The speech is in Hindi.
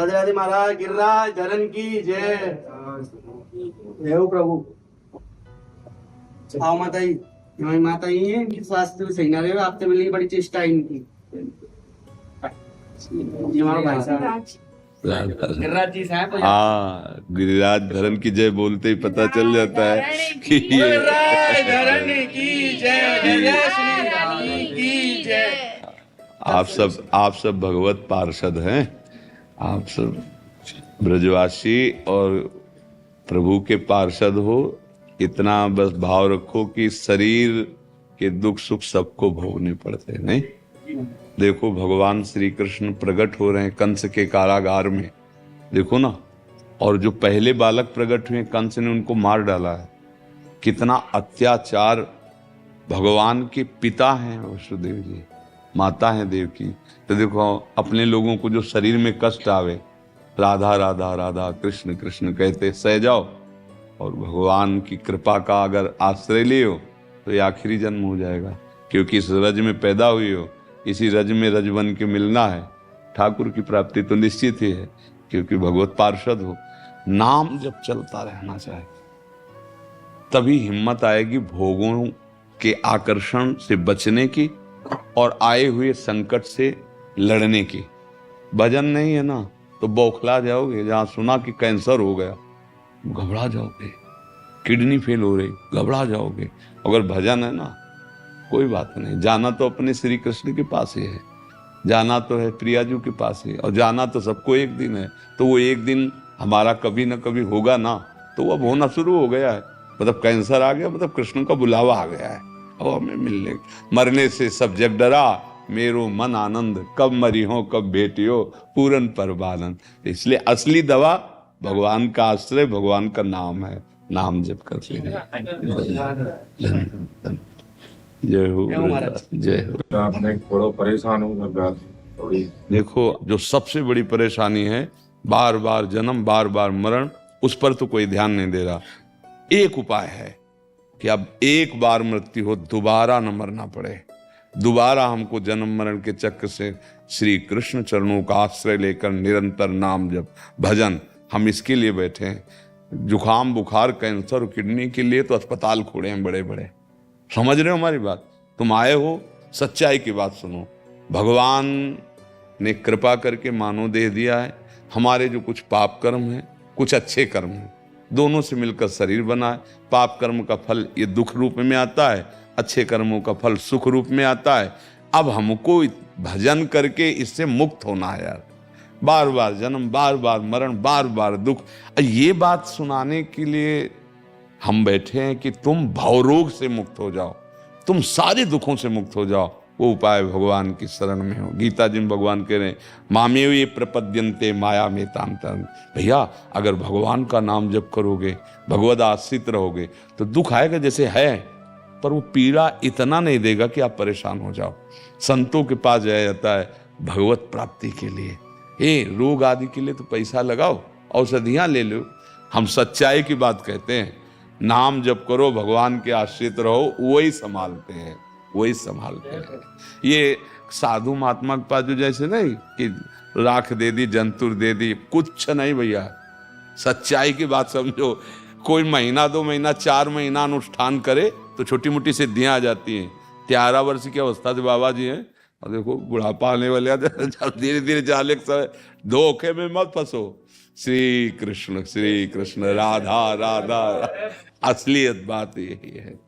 राधे राधे महाराज। गिरिराज धरन की जय। देव प्रभु। आओ माता जी। हमारी माता ही है, इनकी स्वास्थ्य भी सही ना रहे, आपसे मिलने की बड़ी चेष्टा है इनकी। जी हमारा भाई साहब गिरिराज जी साहब। हाँ, गिरिराज धरन की जय बोलते ही पता चल जाता है कि गिरिराज धरन की जय। जय श्री राम की जय। आप सब भगवत पार्षद हैं। आप सब ब्रजवासी और प्रभु के पार्षद हो। इतना बस भाव रखो कि शरीर के दुख सुख सबको भोगने पड़ते हैं, नहीं? देखो भगवान श्री कृष्ण प्रकट हो रहे हैं कंस के कारागार में, देखो ना। और जो पहले बालक प्रकट हुए कंस ने उनको मार डाला है। कितना अत्याचार। भगवान के पिता हैं वसुदेव जी, माता हैं देवकी। तो देखो अपने लोगों को जो शरीर में कष्ट आवे, राधा राधा राधा कृष्ण कृष्ण कहते सह जाओ, और भगवान की कृपा का अगर आश्रय ले हो तो ये आखिरी जन्म हो जाएगा। क्योंकि इस रज में पैदा हुई हो, इसी रज में रज बन के मिलना है। ठाकुर की प्राप्ति तो निश्चित ही है, क्योंकि भगवत पार्षद हो। नाम जब चलता रहना चाहिए, तभी हिम्मत आएगी भोगों के आकर्षण से बचने की और आए हुए संकट से लड़ने की। भजन नहीं है ना तो बौखला जाओगे। जहां सुना कि कैंसर हो गया, घबरा जाओगे। किडनी फेल हो रही, घबरा जाओगे। अगर भजन है ना, कोई बात नहीं। जाना तो अपने श्री कृष्ण के पास ही है, जाना तो है प्रियाजू के पास ही, और जाना तो सबको एक दिन है। तो वो एक दिन हमारा कभी ना कभी होगा ना, तो वो अब होना शुरू हो गया है। मतलब कैंसर आ गया, मतलब कृष्ण का बुलावा आ गया है, और हमें मिलने। मरने से सब जग डरा, मेरो मन आनंद, कब मरी हो कब भेटियो, पूरन परमानंद। इसलिए असली दवा भगवान का आश्रय, भगवान का नाम है। नाम जप करते हैं। जय हो जय हो। आपने थोड़ा परेशान हूँ। देखो जो सबसे बड़ी परेशानी है, बार बार जन्म बार बार मरण, उस पर तो कोई ध्यान नहीं दे रहा। एक उपाय है कि अब एक बार मृत्यु हो, दोबारा न मरना पड़े। दोबारा हमको जन्म मरण के चक्र से श्री कृष्ण चरणों का आश्रय लेकर निरंतर नाम जप भजन, हम इसके लिए बैठे हैं। जुकाम बुखार कैंसर किडनी के लिए तो अस्पताल खोले हैं बड़े बड़े। समझ रहे हो हमारी बात? तुम आए हो, सच्चाई की बात सुनो। भगवान ने कृपा करके मानव देह दिया है। हमारे जो कुछ पाप कर्म हैं, कुछ अच्छे कर्म हैं, दोनों से मिलकर शरीर बना है। पाप कर्म का फल ये दुख रूप में आता है, अच्छे कर्मों का फल सुख रूप में आता है। अब हमको भजन करके इससे मुक्त होना है यार। बार बार जन्म, बार बार मरण, बार बार दुख, ये बात सुनाने के लिए हम बैठे हैं कि तुम भवरोग से मुक्त हो जाओ, तुम सारे दुखों से मुक्त हो जाओ। वो उपाय भगवान की शरण में हो। गीता जी में भगवान कह रहे हैं, मामेव ये प्रपद्यन्ते माया में तांतन। भैया अगर भगवान का नाम जप करोगे, भगवद आश्रित रहोगे, तो दुख आएगा जैसे है, पर वो पीड़ा इतना नहीं देगा कि आप परेशान हो जाओ। संतों के पास जाया जाता है भगवत प्राप्ति के लिए। रोग आदि के लिए तो पैसा लगाओ, औषधियां ले लो। हम सच्चाई की बात कहते हैं। नाम जप करो, भगवान के आश्रित रहो, वही संभालते हैं, वही संभालते हैं। ये साधु महात्मा के पास जो जैसे नहीं कि राख दे दी, जंतुर दे दी, कुछ नहीं भैया। सच्चाई की बात समझो। कोई महीना 2 महीना 4 महीना अनुष्ठान करे तो छोटी मोटी सिद्धियां आ जाती हैं। 13 वर्ष की अवस्था से बाबा जी हैं, और देखो बुढ़ापा आने वाले धीरे धीरे जाले धोखे में मत फंसो। श्री कृष्ण राधा राधा, असलियत बात यही है।